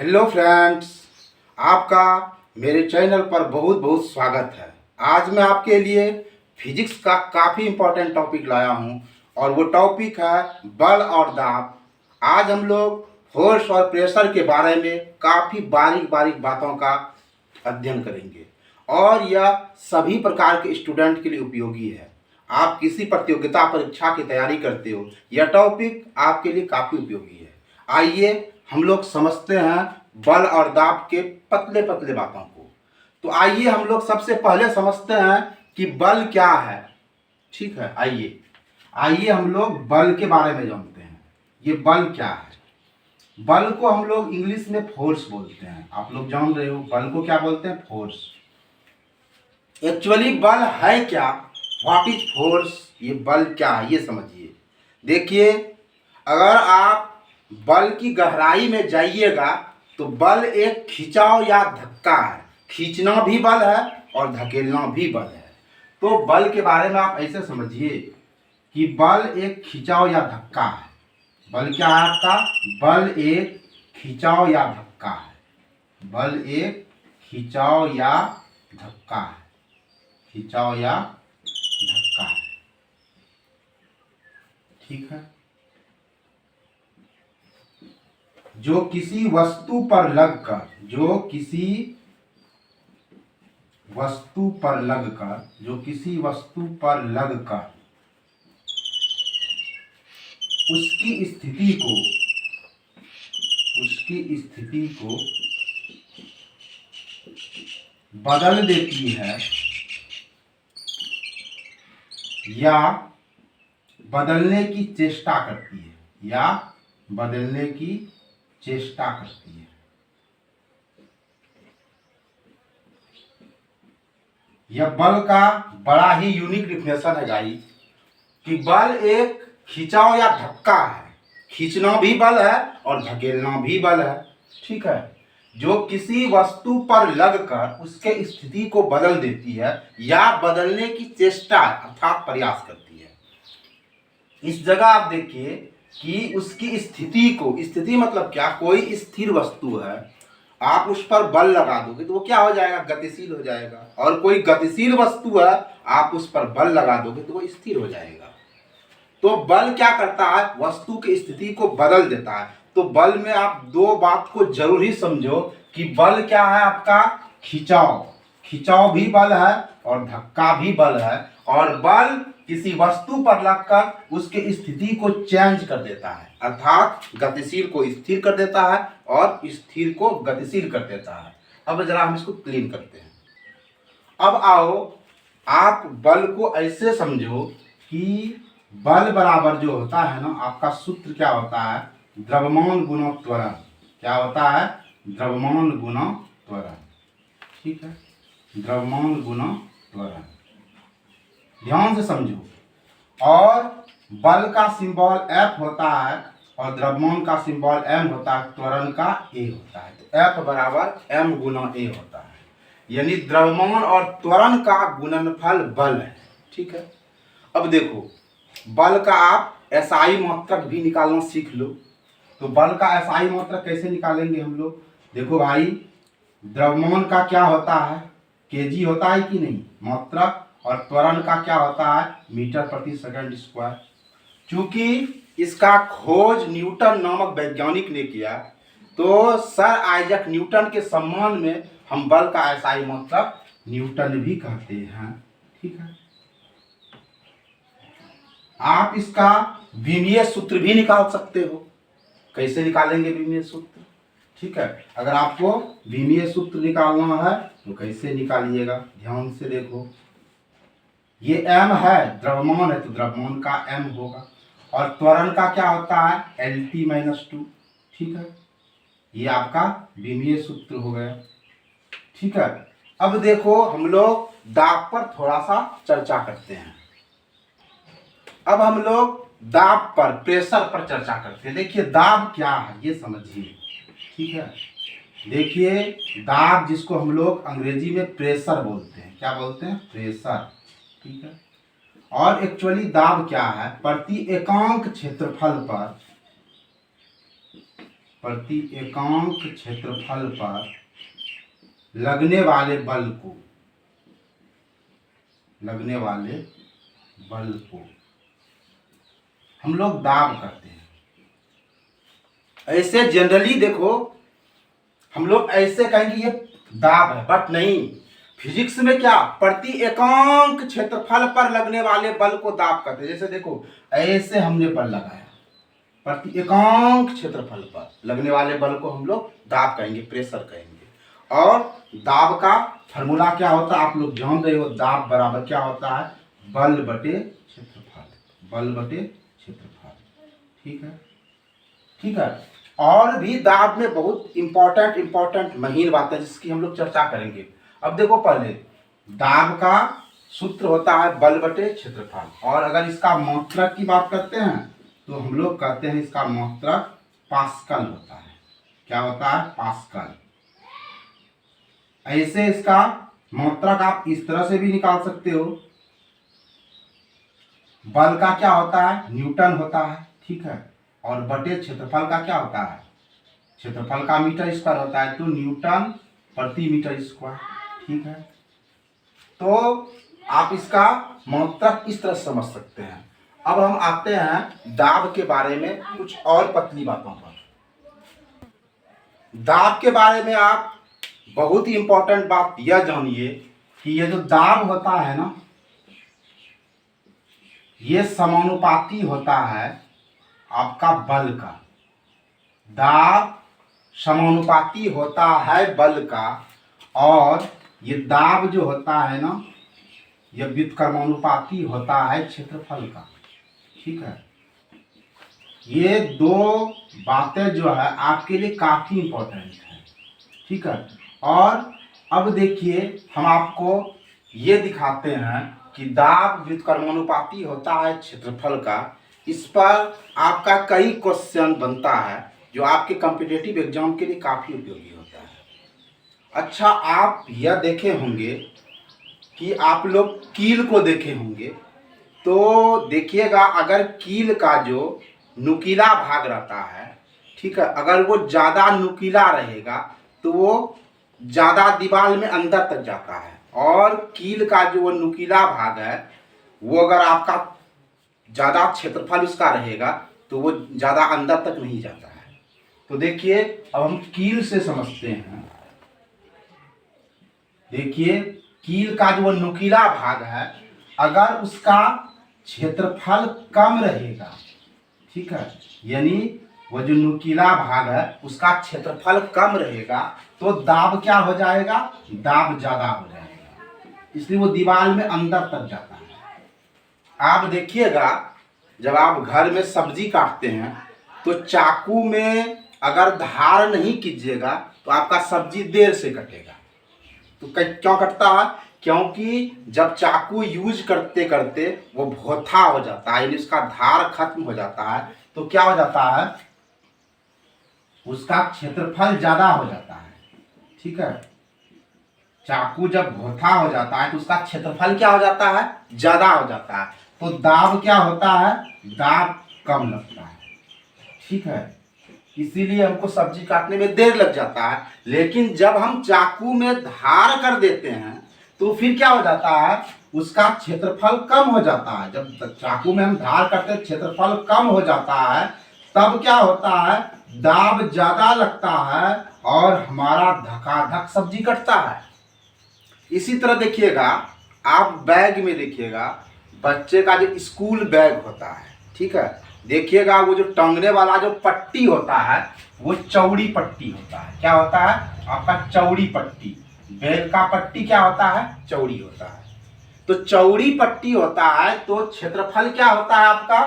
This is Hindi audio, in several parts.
हेलो फ्रेंड्स, आपका मेरे चैनल पर बहुत बहुत स्वागत है। आज मैं आपके लिए फिजिक्स का काफ़ी इम्पोर्टेंट टॉपिक लाया हूं और वो टॉपिक है बल और दाब। आज हम लोग फोर्स और प्रेशर के बारे में काफ़ी बारीक बारीक बातों का अध्ययन करेंगे और यह सभी प्रकार के स्टूडेंट के लिए उपयोगी है। आप किसी प्रतियोगिता परीक्षा की तैयारी करते हो, यह टॉपिक आपके लिए काफ़ी उपयोगी है। आइए हम लोग समझते हैं बल और दाब के पतले पतले बातों को। तो आइए हम लोग सबसे पहले समझते हैं कि बल क्या है। ठीक है, आइए आइए हम लोग बल के बारे में जानते हैं। ये बल क्या है? बल को हम लोग इंग्लिश में फोर्स बोलते हैं। आप लोग जान रहे हो बल को क्या बोलते हैं? फोर्स। एक्चुअली बल है क्या? What is force? ये बल क्या है ये समझिए। देखिए, अगर आप बल की गहराई में जाइएगा तो बल एक खिंचाव या धक्का है। खींचना भी बल है और धकेलना भी बल है। तो बल के बारे में आप ऐसे समझिए कि बल एक खिंचाव या धक्का है। बल क्या है आपका? बल एक खिंचाव या धक्का है। बल एक खिंचाव या धक्का है। खिंचाव या धक्का है। ठीक है, जो किसी वस्तु पर लगकर जो किसी वस्तु पर लगकर उसकी स्थिति को बदल देती है या बदलने की चेष्टा करती है। यह बल का बड़ा ही यूनिक डिफिनेशन है गाइस कि बल एक खिंचाव या धक्का है। खींचना भी बल है और धकेलना भी बल है। ठीक है, जो किसी वस्तु पर लगकर उसके स्थिति को बदल देती है या बदलने की चेष्टा अर्थात प्रयास करती है। इस जगह आप देखिए कि उसकी स्थिति मतलब क्या? कोई स्थिर वस्तु है, आप उस पर बल लगा दोगे तो वो क्या हो जाएगा? गतिशील हो जाएगा। और कोई गतिशील वस्तु है, आप उस पर बल लगा दोगे तो वो स्थिर हो जाएगा। तो बल क्या करता है? वस्तु की स्थिति को बदल देता है। तो बल में आप दो बात को जरूर ही समझो कि बल क्या है आपका? खिंचाव भी बल है और धक्का भी बल है। और बल किसी वस्तु पर लगकर उसकी स्थिति को चेंज कर देता है, अर्थात गतिशील को स्थिर कर देता है और स्थिर को गतिशील कर देता है। अब जरा हम इसको क्लीन करते हैं। अब आओ, आप बल को ऐसे समझो कि बल बराबर जो होता है ना, आपका सूत्र क्या होता है? द्रव्यमान गुना त्वरण। क्या होता है? द्रव्यमान गुना त्वरण। ठीक है, द्रव्यमान गुना त्वरण। ध्यान से समझो। और बल का सिंबल F होता है और द्रव्यमान का सिंबल M होता है, त्वरण का A होता है। तो F बराबर M गुना A होता है, यानी द्रव्यमान और त्वरण का गुणनफल बल है। ठीक है, अब देखो, बल का आप SI मात्रक भी निकालना सीख लो। तो बल का SI मात्रक कैसे निकालेंगे हम लोग? देखो भाई, द्रव्यमान का क्या होता है? केजी होता है कि नहीं मात्रक। और त्वरण का क्या होता है? मीटर प्रति सेकंड स्क्वायर। चूंकि इसका खोज न्यूटन नामक वैज्ञानिक ने किया, तो सर आइजैक न्यूटन के सम्मान में हम बल का SI मात्रक न्यूटन भी कहते हैं। ठीक है, आप इसका विमीय सूत्र भी निकाल सकते हो। कैसे निकालेंगे विमीय सूत्र? ठीक है, अगर आपको विमीय सूत्र निकालना है तो कैसे निकालिएगा? ध्यान से देखो, ये m है, द्रव्यमान है तो द्रव्यमान का m होगा। और त्वरण का क्या होता है? LT-2। ठीक है, ये आपका विमीय सूत्र हो गया। ठीक है, अब देखो हम लोग दाब पर थोड़ा सा चर्चा करते हैं। अब हम लोग दाब पर, प्रेशर पर चर्चा करते हैं। देखिए दाब क्या है ये समझिए। ठीक है, देखिए दाब जिसको हम लोग अंग्रेजी में प्रेशर बोलते हैं। क्या बोलते हैं? प्रेशर। ठीक है, और एक्चुअली दाब क्या है? प्रति एकांक क्षेत्रफल पर प्रति एकांक क्षेत्रफल पर लगने वाले बल को हम लोग दाब करते हैं। ऐसे जनरली देखो हम लोग ऐसे कहेंगे ये दाब है, बट नहीं। फिजिक्स में क्या प्रति एकांक क्षेत्रफल पर लगने वाले बल को दाब करते हैं। जैसे देखो ऐसे हमने बल लगाया, प्रति एकांक क्षेत्रफल पर लगने वाले बल को हम लोग दाब कहेंगे, प्रेशर कहेंगे। और दाब का फॉर्मूला क्या होता है आप लोग जान रहे हो, दाब बराबर क्या होता है, बल बटे क्षेत्रफल। ठीक है। और भी दाब में बहुत इंपॉर्टेंट महीन बात है जिसकी हम लोग चर्चा करेंगे। अब देखो पहले दाब का सूत्र होता है बल बटे क्षेत्रफल, और अगर इसका मात्रक की बात करते हैं तो हम लोग कहते हैं इसका मात्रक पास्कल होता है। क्या होता है, पास्कल। ऐसे इसका मात्रक आप इस तरह से भी निकाल सकते हो। बल का क्या होता है, न्यूटन होता है। ठीक है। और बटे क्षेत्रफल का क्या होता है, क्षेत्रफल का मीटर स्क्वायर होता है, तो न्यूटन प्रति मीटर स्क्वायर। ठीक है। तो आप इसका मात्रक इस तरह समझ सकते हैं। अब हम आते हैं दाब के बारे में कुछ और पतली बातों पर। दाब के बारे में आप बहुत ही इंपॉर्टेंट बात यह जानिए कि ये जो दाब होता है ना, ये समानुपाती होता है आपका बल का। दाब समानुपाती होता है बल का, और ये दाब जो होता है ना, यह व्युत्क्रमानुपाती होता है क्षेत्रफल का। ठीक है। ये दो बातें जो है आपके लिए काफी इंपॉर्टेंट है। ठीक है। और अब देखिए हम आपको ये दिखाते हैं कि दाब व्युत्क्रमानुपाती होता है क्षेत्रफल का। इस पर आपका कई क्वेश्चन बनता है जो आपके कॉम्पिटिटिव एग्जाम के लिए काफ़ी उपयोगी होता है। अच्छा, आप यह देखे होंगे कि आप लोग कील को देखे होंगे, तो देखिएगा अगर कील का जो नुकीला भाग रहता है, ठीक है, अगर वो ज़्यादा नुकीला रहेगा तो वो ज़्यादा दीवार में अंदर तक जाता है, और कील का जो वो नुकीला भाग है वो अगर आपका ज़्यादा क्षेत्रफल उसका रहेगा तो वो ज़्यादा अंदर तक नहीं जाता है। तो देखिए अब हम कील से समझते हैं। देखिए कील का जो वो नुकीला भाग है, अगर उसका क्षेत्रफल कम रहेगा, ठीक है, यानी वो जो नुकीला भाग है उसका क्षेत्रफल कम रहेगा, तो दाब क्या हो जाएगा, दाब ज्यादा हो जाएगा, इसलिए वो दीवार में अंदर तक जाता है। आप देखिएगा जब आप घर में सब्जी काटते हैं तो चाकू में अगर धार नहीं कीजिएगा तो आपका सब्जी देर से कटेगा। तो क्यों कटता है, क्योंकि जब चाकू यूज करते करते वो भोथा हो जाता है, यानी उसका धार खत्म हो जाता है, तो क्या हो जाता है, उसका क्षेत्रफल ज्यादा हो जाता है। ठीक है। चाकू जब भोथा हो जाता है तो उसका क्षेत्रफल क्या हो जाता है, ज्यादा हो जाता है, तो दाब क्या होता है, दाब कम लगता है। ठीक है। इसीलिए हमको सब्जी काटने में देर लग जाता है। लेकिन जब हम चाकू में धार कर देते हैं तो फिर क्या हो जाता है, उसका क्षेत्रफल कम हो जाता है। जब चाकू में हम धार करते हैं क्षेत्रफल कम हो जाता है, तब क्या होता है, दाब ज्यादा लगता है और हमारा धकाधक सब्जी कटता है। इसी तरह देखिएगा आप बैग में देखिएगा, बच्चे का जो स्कूल बैग होता है, ठीक है, देखिएगा वो जो टंगने वाला जो पट्टी होता है वो चौड़ी पट्टी होता है। क्या होता है आपका, चौड़ी पट्टी। बैग का पट्टी क्या होता है, चौड़ी होता है। तो चौड़ी पट्टी होता है तो क्षेत्रफल क्या होता है आपका,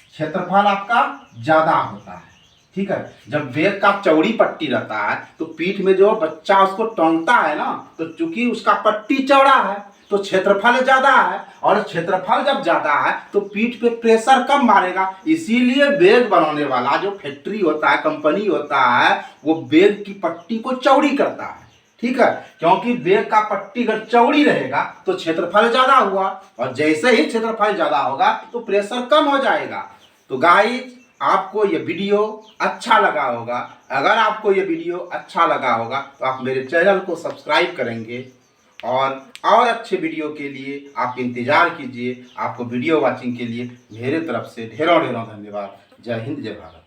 क्षेत्रफल आपका ज्यादा होता है। ठीक है। जब बैग का चौड़ी पट्टी रहता है तो पीठ में जो बच्चा उसको टांगता है ना, तो चूंकि उसका पट्टी चौड़ा है तो क्षेत्रफल ज्यादा है, और क्षेत्रफल जब ज्यादा है तो पीठ पे प्रेशर कम मारेगा। इसीलिए बैग बनाने वाला जो फैक्ट्री होता है, कंपनी होता है, वो बैग की पट्टी को चौड़ी करता है। ठीक है। क्योंकि बैग का पट्टी अगर चौड़ी रहेगा तो क्षेत्रफल ज्यादा हुआ, और जैसे ही क्षेत्रफल ज्यादा होगा तो प्रेशर कम हो जाएगा। तो गाइस आपको ये वीडियो अच्छा लगा होगा। अगर आपको ये वीडियो अच्छा लगा होगा तो आप मेरे चैनल को सब्सक्राइब करेंगे और अच्छे वीडियो के लिए आप इंतज़ार कीजिए। आपको वीडियो वॉचिंग के लिए मेरे तरफ से ढेरों ढेरों धन्यवाद। जय हिंद, जय भारत।